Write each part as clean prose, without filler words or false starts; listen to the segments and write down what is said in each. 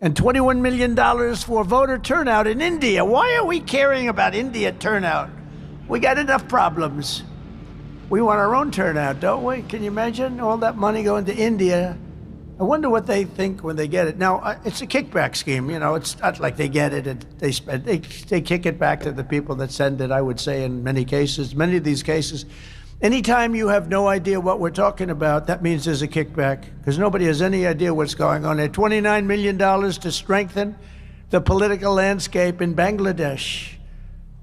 and $21 million for voter turnout in India. Why are we caring about India turnout? We got enough problems. We want our own turnout, don't we? Can you imagine all that money going to India? I wonder what they think when they get it. Now, it's a kickback scheme. You know, it's not like they get it and they spend. They kick it back to the people that send it, I would say, in many cases. Many of these cases, anytime you have no idea what we're talking about, that means there's a kickback, because nobody has any idea what's going on there. $29 million to strengthen the political landscape in Bangladesh.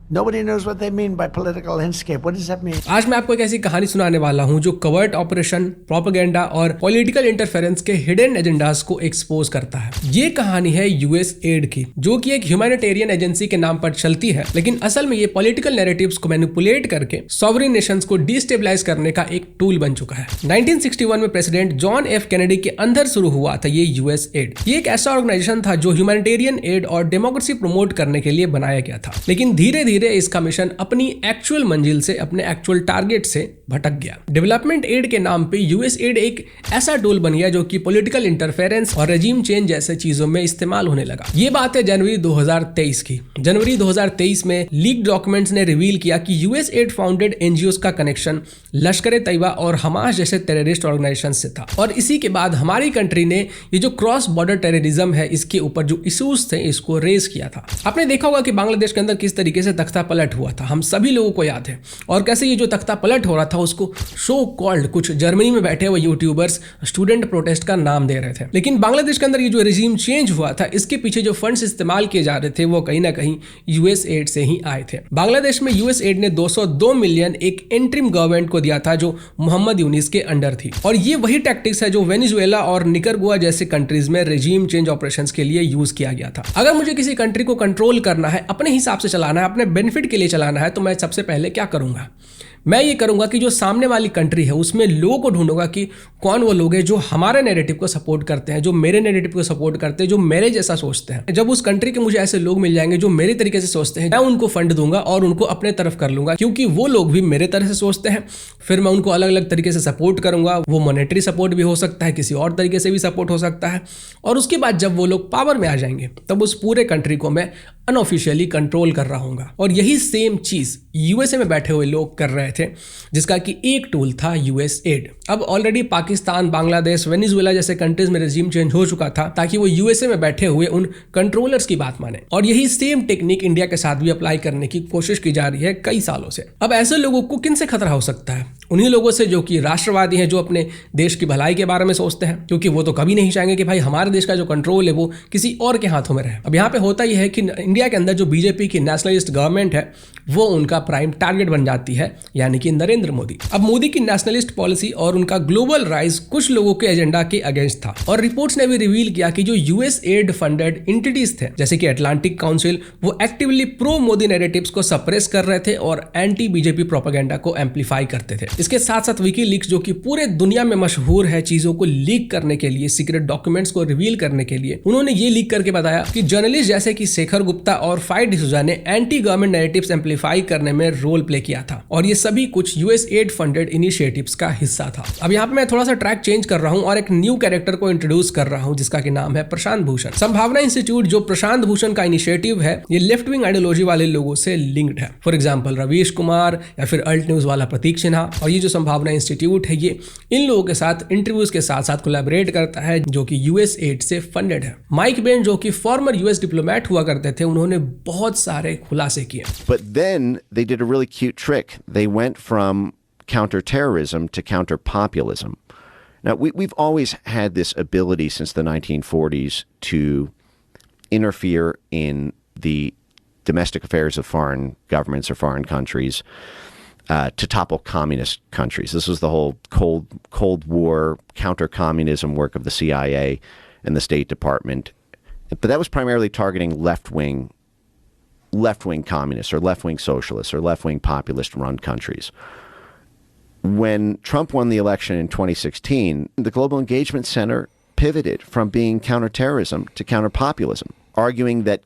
Nobody knows what they mean by political landscape. What does that mean? आज मैं आपको एक ऐसी कहानी सुनाने वाला हूं जो कवर्ट ऑपरेशन, प्रोपेगेंडा और पॉलिटिकल इंटरफेरेंस के हिडन एजेंडास को एक्सपोज करता है। ये कहानी है यूएस एड की, जो कि एक ह्यूमैनिटेरियन एजेंसी के नाम पर चलती है, लेकिन असल में ये पॉलिटिकल नैरेटिव्स को मैनिपुलेट करके सॉवरेन नेशंस को डिस्टेबलाइज करने का एक टूल बन चुका है। 1961 में प्रेसिडेंट जॉन एफ कैनेडी के अंदर शुरू हुआ था ये यूएस एड। ये एक ऐसा ऑर्गेनाइजेशन था जो ह्यूमैनिटेरियन एड और डेमोक्रेसी प्रमोट करने के लिए बनाया गया था, लेकिन धीरे धीरे इसका मिशन अपनी एक्चुअल मंजिल से, अपने एक्चुअल टारगेट से भटक गया। डेवलपमेंट एड के नाम पे यूएस एड एक ऐसा टूल बन गया जो कि पॉलिटिकल इंटरफेरेंस और रेजिम चेंज जैसे चीजों में इस्तेमाल होने लगा। ये बात है जनवरी 2023 की। जनवरी 2023 में लीक डॉक्यूमेंट्स ने रिवील किया कि यूएस एड फाउंडेड एनजीओस का कनेक्शन लश्कर तैयबा और हमास जैसे टेररिस्ट ऑर्गेनाइजेशन से था। और इसी के बाद हमारी कंट्री ने ये जो क्रॉस बॉर्डर टेररिज्म है, इसके ऊपर जो इश्यूज थे, इसको रेज किया था। आपने देखा होगा कि बांग्लादेश के अंदर किस तरीके से तख्ता पलट हुआ था, हम सभी लोगों को याद है। और कैसे ये जो तख्ता पलट हो रहा था उसको शो कॉल्ड कुछ जर्मनी में बैठे हुए यूट्यूबर्स स्टूडेंट प्रोटेस्ट का नाम दे रहे थे। लेकिन बांग्लादेश के अंदर ये जो रेजिम चेंज हुआ था, इसके पीछे जो फंड्स इस्तेमाल किए जा रहे थे वो कहीं ना कहीं यूएस एड से ही आए थे। बांग्लादेश में यूएस एड ने 202 मिलियन एक इंटरिम गवर्नमेंट को दिया था जो मोहम्मद यूनिस के अंडर थी। और ये वही टैक्टिक्स है जो वेनेजुएला और निकरगुआ जैसे कंट्रीज में रेजिम चेंज ऑपरेशंस के लिए यूज किया गया था। अगर मुझे किसी कंट्री को कंट्रोल करना है, अपने हिसाब से चलाना है, अपने बेनिफिट के लिए चलाना है, तो मैं सबसे पहले क्या करूंगा? मैं ये करूंगा कि जो सामने वाली कंट्री है उसमें लोगों को ढूंढूंगा कि कौन वो लोग हैं जो हमारे नैरेटिव को सपोर्ट करते हैं, जो मेरे नैरेटिव को सपोर्ट करते हैं, जो मेरे जैसा सोचते हैं। जब उस कंट्री के मुझे ऐसे लोग मिल जाएंगे जो मेरे तरीके से सोचते हैं, मैं उनको फंड दूंगा और उनको अपने तरफ कर लूंगा, क्योंकि वो लोग भी मेरे तरह से सोचते हैं। फिर मैं उनको अलग अलग तरीके से सपोर्ट करूंगा। वो मॉनेटरी सपोर्ट भी हो सकता है, किसी और तरीके से भी सपोर्ट हो सकता है। और उसके बाद जब वो लोग पावर में आ जाएंगे, तब उस पूरे कंट्री को मैं अनऑफिशियली कंट्रोल कर रहा हूंगा। और यही सेम चीज यूएसए में बैठे हुए लोग कर रहे थे, जिसका कि एक टूल था यूएस एड। अब ऑलरेडी पाकिस्तान, बांग्लादेश, वेनेजुएला जैसे कंट्रीज में रेजिम चेंज हो चुका था ताकि वो यूएसए में बैठे हुए उन कंट्रोलर्स की बात माने। और यही सेम टेक्निक इंडिया के साथ भी अप्लाई करने की कोशिश की जा रही है कई सालों से। अब ऐसे लोगों को किन से खतरा हो सकता है? उन्हीं लोगों से जो कि राष्ट्रवादी हैं, जो अपने देश की भलाई के बारे में सोचते हैं, क्योंकि वो तो कभी नहीं चाहेंगे कि भाई हमारे देश का जो कंट्रोल है वो किसी और के हाथों में रहे। अब यहाँ पे होता यह है कि इंडिया के अंदर जो बीजेपी की नेशनलिस्ट गवर्नमेंट है वो उनका प्राइम टारगेट बन जाती है, यानी कि नरेंद्र मोदी। अब मोदी की नेशनलिस्ट पॉलिसी और उनका ग्लोबल राइज कुछ लोगों के एजेंडा के अगेंस्ट था। और रिपोर्ट्स ने भी रिवील किया कि जो यूएस एड फंडेड एंटिटीज थे, जैसे कि अटलांटिक काउंसिल, वो एक्टिवली प्रो मोदी नैरेटिव्स को सप्रेस कर रहे थे और एंटी बीजेपी प्रोपेगेंडा को एम्पलीफाई करते थे। इसके साथ साथ विकीलीक्स, जो कि पूरे दुनिया में मशहूर है चीजों को लीक करने के लिए, सीक्रेट डॉक्यूमेंट्स को रिवील करने के लिए, उन्होंने ये लीक करके बताया कि जर्नलिस्ट जैसे कि शेखर गुप्ता और फाइट डिसूजा ने एंटी गवर्नमेंट नैरेटिव्स एम्पलीफाई करने में रोल प्ले किया था। और ये सभी कुछ यूएस एड फंडेड इनिशिएटिव्स का हिस्सा था। अब यहाँ पे मैं थोड़ा सा ट्रैक चेंज कर रहा हूँ और एक न्यू कैरेक्टर को इंट्रोड्यूस कर रहा हूँ, जिसका कि नाम है प्रशांत भूषण। संभावना इंस्टीट्यूट, जो प्रशांत भूषण का इनिशिएटिव है, ये लेफ्ट विंग आइडियोलॉजी वाले लोगों से लिंक्ड है। फॉर एग्जाम्पल रवीश कुमार या फिर अल्ट न्यूज वाला प्रतीक सिन्हा। और ये जो संभावना इंस्टीट्यूट है, ये इन लोगों के साथ इंटरव्यूज के साथ साथ कोलैबोरेट करता है, जो कि यूएस एड से फंडेड है। माइक बेन, जो कि फॉर्मर यूएस डिप्लोमेट हुआ करते थे, उन्होंने बहुत सारे खुलासे किए। But then they did a really cute trick. They went from counterterrorism to counterpopulism. Now, we've always had this ability since the 1940s to interfere in the domestic affairs of foreign governments or foreign countries, to topple communist countries. This was the whole Cold War counter-communism work of the CIA and the State Department. But that was primarily targeting left-wing communists or left-wing socialists or left-wing populist-run countries. When Trump won the election in 2016, the Global Engagement Center pivoted from being counterterrorism to counterpopulism, arguing that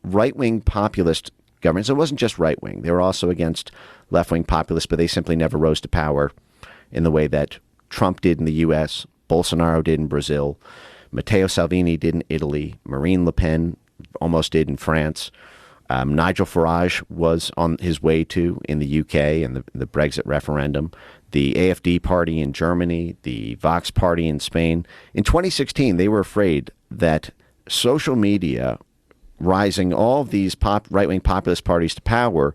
right-wing populist governments, it wasn't just right-wing, they were also against left-wing populists, but they simply never rose to power in the way that Trump did in the U.S., Bolsonaro did in Brazil. Matteo Salvini did in Italy. Marine Le Pen almost did in France. Nigel Farage was on his way to in the UK and the Brexit referendum. The AfD party in Germany, the Vox party in Spain. In 2016, they were afraid that social media rising all of these right-wing populist parties to power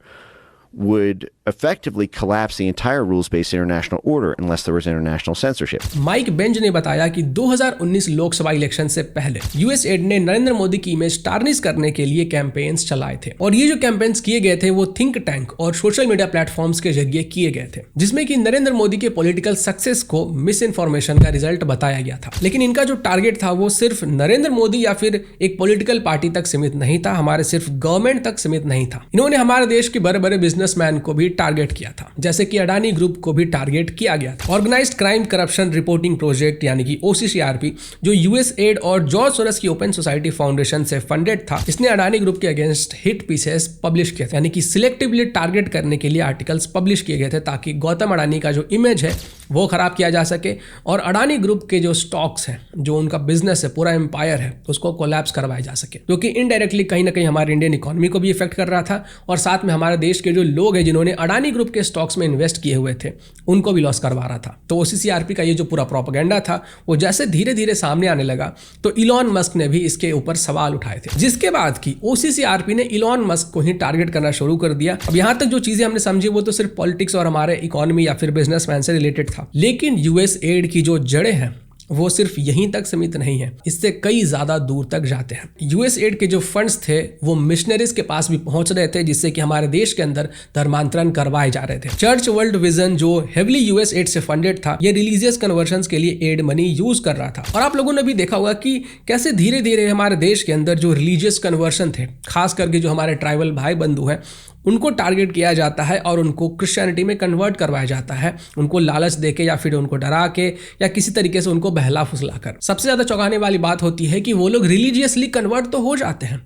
would effectively collapse the entire rules-based international order unless there was international censorship. Mike Benz ने बताया कि 2019 Lok Sabha election से पहले USAID ने नरेंद्र मोदी की image tarnish करने के लिए कैंपेन्स चलाए थे और ये जो कैंपेन्स किए गए थे वो थिंक टैंक और सोशल मीडिया प्लेटफॉर्म्स के जरिए किए गए थे, जिसमें कि नरेंद्र मोदी के पॉलिटिकल सक्सेस को मिस इन्फॉर्मेशन का रिजल्ट बताया गया था। लेकिन इनका जो टारगेट था वो सिर्फ नरेंद्र मोदी या फिर एक पॉलिटिकल पार्टी तक सीमित नहीं था, हमारे सिर्फ गवर्नमेंट तक सीमित नहीं था। इन्होंने हमारे देश के बड़े बड़े बिजनेसमैन को भी टारगेट किया था, जैसे कि अडानी ग्रुप को भी टारगेट किया गया था। Organised crime corruption reporting project यानी कि OCCRP जो यूएसएड और जॉर्ज सोरोस की ओपन सोसाइटी फाउंडेशन से फंडेड था, इसने अडानी ग्रुप के अगेंस्ट हिट पीसेस पब्लिश किए थे, यानी कि सिलेक्टिवली टारगेट करने के लिए आर्टिकल्स पब्लिश किए गए थे ताकि गौतम अडानी का जो इमेज है वो खराब किया जा सके और अडानी ग्रुप के जो स्टॉक्स हैं, जो उनका बिजनेस है, पूरा एम्पायर है, उसको कोलैप्स करवाया जा सके, जो कि इनडायरेक्टली कहीं ना कहीं हमारे इंडियन इकोनॉमी को भी इफेक्ट कर रहा था और साथ में हमारे देश के जो लोग हैं जिन्होंने अडानी ग्रुप के स्टॉक्स में इन्वेस्ट किए हुए थे उनको भी लॉस करवा रहा था। तो OCCRP का ये जो पूरा प्रोपेगेंडा था वो जैसे धीरे धीरे सामने आने लगा तो इलॉन मस्क ने भी इसके ऊपर सवाल उठाए थे, जिसके बाद की OCCRP ने इलॉन मस्क को ही टारगेट करना शुरू कर दिया। अब यहाँ तक जो चीजें हमने समझी वो तो सिर्फ पॉलिटिक्स और हमारे इकोनॉमी या फिर बिजनेसमैन से रिलेटेड था, लेकिन यूएसएड की जो जड़ें हैं वो सिर्फ यहीं तक सीमित नहीं है, इससे कई ज्यादा दूर तक जाते हैं। यूएसएड के जो फंड्स थे वो मिशनरीज के पास भी पहुंच रहे थे, जिससे कि हमारे देश के अंदर धर्मांतरण करवाए जा रहे थे। चर्च वर्ल्ड विजन जो हेवली यूएसएड से फंडेड था, ये रिलीजियस कन्वर्शंस के लिए एड मनी यूज कर रहा था। और आप लोगों ने भी देखा होगा कि कैसे धीरे धीरे हमारे देश के अंदर जो रिलीजियस कन्वर्शन थे, खास करके जो हमारे ट्राइबल भाई बंधु हैं, उनको टारगेट किया जाता है और उनको क्रिश्चियनिटी में कन्वर्ट करवाया जाता है, उनको लालच देके या फिर उनको डरा के या किसी तरीके से उनको बहला फुसला कर। सबसे ज़्यादा चौंकाने वाली बात होती है कि वो लोग रिलीजियसली कन्वर्ट तो हो जाते हैं,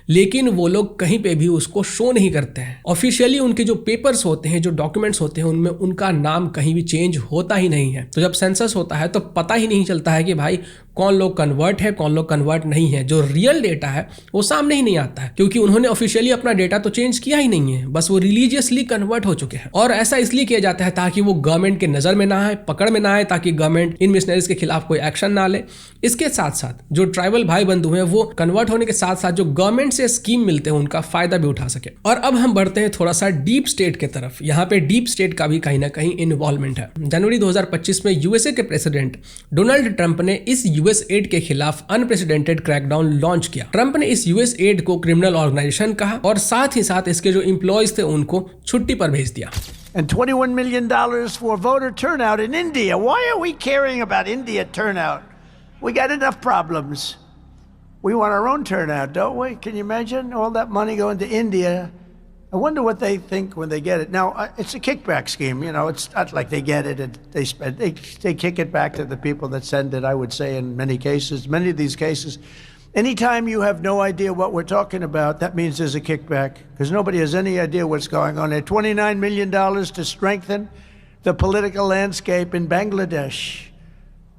लेकिन वो लोग कहीं पे भी उसको शो नहीं करते हैं। ऑफिशियली उनके जो पेपर्स होते हैं, जो डॉक्यूमेंट्स होते हैं, उनमें उनका नाम कहीं भी चेंज होता ही नहीं है। तो जब सेंसस होता है तो पता ही नहीं चलता है कि भाई कौन लोग कन्वर्ट है, कौन लोग कन्वर्ट नहीं है। जो रियल डेटा है वो सामने ही नहीं आता है, क्योंकि उन्होंने ऑफिशियली अपना डेटा तो चेंज किया ही नहीं है, बस वो रिलीजियसली कन्वर्ट हो चुके हैं। और ऐसा इसलिए किया जाता है ताकि वो गवर्नमेंट के नजर में ना आए, पकड़ में ना आए, ताकि गवर्नमेंट इन मिशनरीज के खिलाफ कोई एक्शन ना ले। इसके साथ साथ जो ट्राइबल भाई बंधु हैं वो कन्वर्ट होने के साथ साथ जो गवर्नमेंट से स्कीम मिलते हैं उनका फायदा भी उठा सके। और अब हम बढ़ते हैं थोड़ा सा डीप स्टेट के तरफ। यहाँ पे डीप स्टेट का भी कहीं ना कहीं इन्वॉल्वमेंट है। जनवरी 2025 में यूएसए के प्रेसिडेंट डोनाल्ड ट्रंप ने इस यूएसएड के खिलाफ अनप्रेसिडेंटेड क्रैकडाउन लॉन्च किया। ट्रंप ने इस यूएसएड को क्रिमिनल ऑर्गेनाइजेशन कहा और साथ ही साथ इसके जो एम्प्लॉयज थे उनको छुट्टी पर भेज दिया। And $21 million for voter turnout in India. Why are we caring about India turnout? We got enough problems. We want our own turnout, don't we? Can you imagine all that money going to India? I wonder what they think when they get it. Now, it's a kickback scheme. You know, it's not like they get it and they spend. They kick it back to the people that send it, I would say, in many cases. Many of these cases, anytime you have no idea what we're talking about, that means there's a kickback, because nobody has any idea what's going on there. $29 million to strengthen the political landscape in Bangladesh.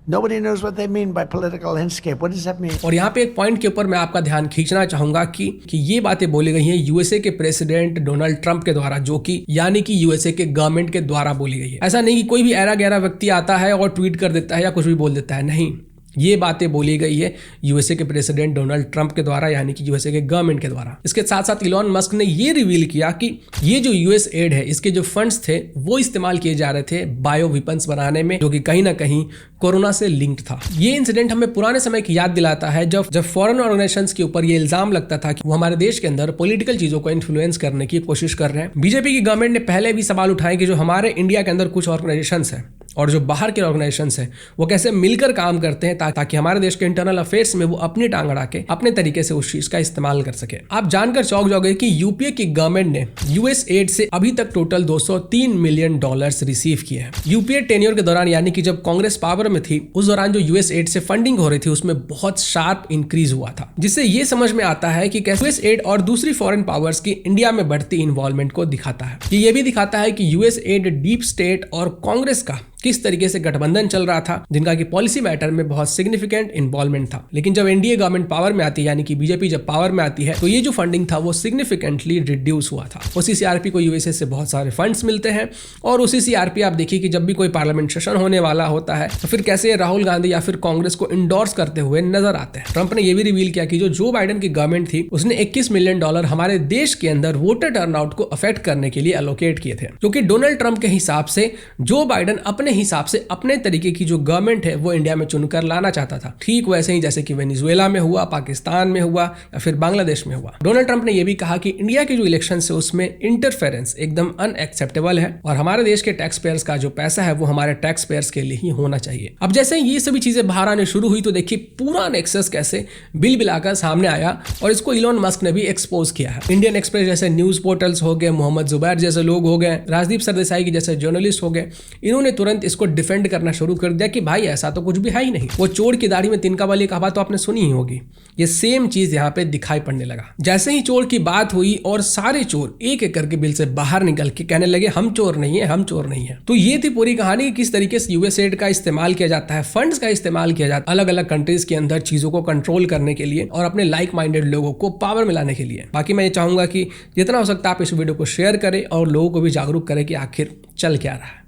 Nobody knows what they mean by political landscape. What does that mean? और यहाँ पे एक point के ऊपर मैं आपका ध्यान खींचना चाहूंगा कि ये बातें बोली गई हैं यूएसए के प्रेसिडेंट डोनाल्ड ट्रंप के द्वारा, जो कि यानी कि यूएसए के गवर्नमेंट के द्वारा बोली गई है। ऐसा नहीं कि कोई भी ऐरा गहरा व्यक्ति आता है और ट्वीट कर देता है या कुछ भी बोल देता है, नहीं, ये बातें बोली गई है यूएसए के प्रेसिडेंट डोनाल्ड ट्रंप के द्वारा, यानी कि यूएसए के गवर्नमेंट के द्वारा। इसके साथ साथ इलॉन मस्क ने ये रिवील किया कि ये जो यूएस एड है, इसके जो फंड्स थे वो इस्तेमाल किए जा रहे थे बायो वेपन्स बनाने में, जो कि कहीं ना कहीं कोरोना से लिंक्ड था। ये इंसिडेंट हमें पुराने समय की याद दिलाता है जब फॉरेन ऑर्गेनाइजेशंस के ऊपर ये इल्जाम लगता था कि वो हमारे देश के अंदर पॉलिटिकल चीजों को इन्फ्लुएंस करने की कोशिश कर रहे हैं। बीजेपी की गवर्नमेंट ने पहले भी सवाल उठाए कि जो हमारे इंडिया के अंदर कुछ ऑर्गेनाइजेशंस हैं और जो बाहर के ऑर्गेनाइजेशंस हैं वो कैसे मिलकर काम करते हैं ताकि हमारे देश के इंटरनल अफेयर्स में वो अपनी टांग अड़ा के अपने तरीके से उस चीज का इस्तेमाल कर सके। आप जानकर चौंक जाओगे कि यूपीए की गवर्नमेंट ने यूएस एड से अभी तक टोटल $203 मिलियन रिसीव किए हैं। यूपीए टेन्योर के दौरान, यानी कि जब कांग्रेस पावर में थी, उस दौरान जो यूएस एड से फंडिंग हो रही थी उसमें बहुत शार्प इंक्रीज हुआ था, जिससे ये समझ में आता है कि कैसे यूएस एड और दूसरी फॉरेन पावर्स की इंडिया में बढ़ती इन्वॉल्वमेंट को दिखाता है। ये भी दिखाता है कि यूएस एड डीप स्टेट और कांग्रेस का किस तरीके से गठबंधन चल रहा था, जिनका कि पॉलिसी मैटर में बहुत सिग्निफिकेंट इन्वॉल्वमेंट था। लेकिन जब एनडीए गवर्नमेंट पावर में आती है, यानी कि बीजेपी जब पावर में आती है, तो ये जो फंडिंग था वो सिग्निफिकेंटली रिड्यूस हुआ था। उसी सीआरपी को यूएसए से बहुत सारे फंड्स मिलते हैं और उसी सीआरपी आप देखिए कि जब भी कोई पार्लियामेंट सेशन होने वाला होता है तो फिर कैसे राहुल गांधी या फिर कांग्रेस को इंडोर्स करते हुए नजर आते हैं। ट्रंप ने यह भी रिवील किया कि जो बाइडेन की गवर्नमेंट थी उसने $21 मिलियन हमारे देश के अंदर वोटर टर्नआउट को अफेक्ट करने के लिए एलोकेट किए थे, क्योंकि डोनाल्ड ट्रंप के हिसाब से जो बाइडेन अपने हिसाब से अपने तरीके की जो गवर्नमेंट है वो इंडिया में चुनकर लाना चाहता था। ठीक वैसे ही जैसे कि वेनेजुएला में हुआ, पाकिस्तान में हुआ या फिर बांग्लादेश में हुआ। डोनाल्ड ट्रंप ने यह भी कहा कि इंडिया के जो इलेक्शन है उसमें इंटरफेरेंस एकदम अनएक्सेप्टेबल है और हमारे देश के टैक्स पेयर्स का जो पैसा है वो हमारे टैक्स पेयर्स के लिए ही होना चाहिए। अब जैसे ये सभी चीजें बाहर आने शुरू हुई तो देखिए पूरा नेक्सस कैसे बिल बिलाकर सामने आया और इसको इलोन मस्क ने भी एक्सपोज किया है। इंडियन एक्सप्रेस जैसे न्यूज पोर्टल्स हो गए, मोहम्मद जुबैर जैसे लोग हो गए, राजदीप सरदेसाई की जैसे जर्नलिस्ट हो गए, इन्होंने तुरंत इसको डिफेंड करना शुरू कर दिया कि भाई ऐसा तो कुछ भी है ही नहीं। वो चोर की दाढ़ी में तिनका वाली कहावत तो आपने सुनी ही होगी। ये सेम चीज यहाँ पे दिखाई पड़ने लगा। जैसे ही चोर की बात हुई और सारे चोर एक एक करके बिल से बाहर निकल के कहने लगे हम चोर नहीं है, हम चोर नहीं है। तो ये थी पूरी कहानी कि किस तरीके से यूएस एड का इस्तेमाल किया जाता है, फंड्स का इस्तेमाल किया जाता है अलग अलग कंट्रीज के अंदर चीजों को कंट्रोल करने के लिए और अपने लाइक माइंडेड लोगों को पावर में लाने के लिए। बाकी मैं ये चाहूंगा कि जितना हो सकता है आप इस वीडियो को शेयर करें और लोगों को भी जागरूक करें कि आखिर चल क्या रहा है।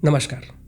नमस्कार।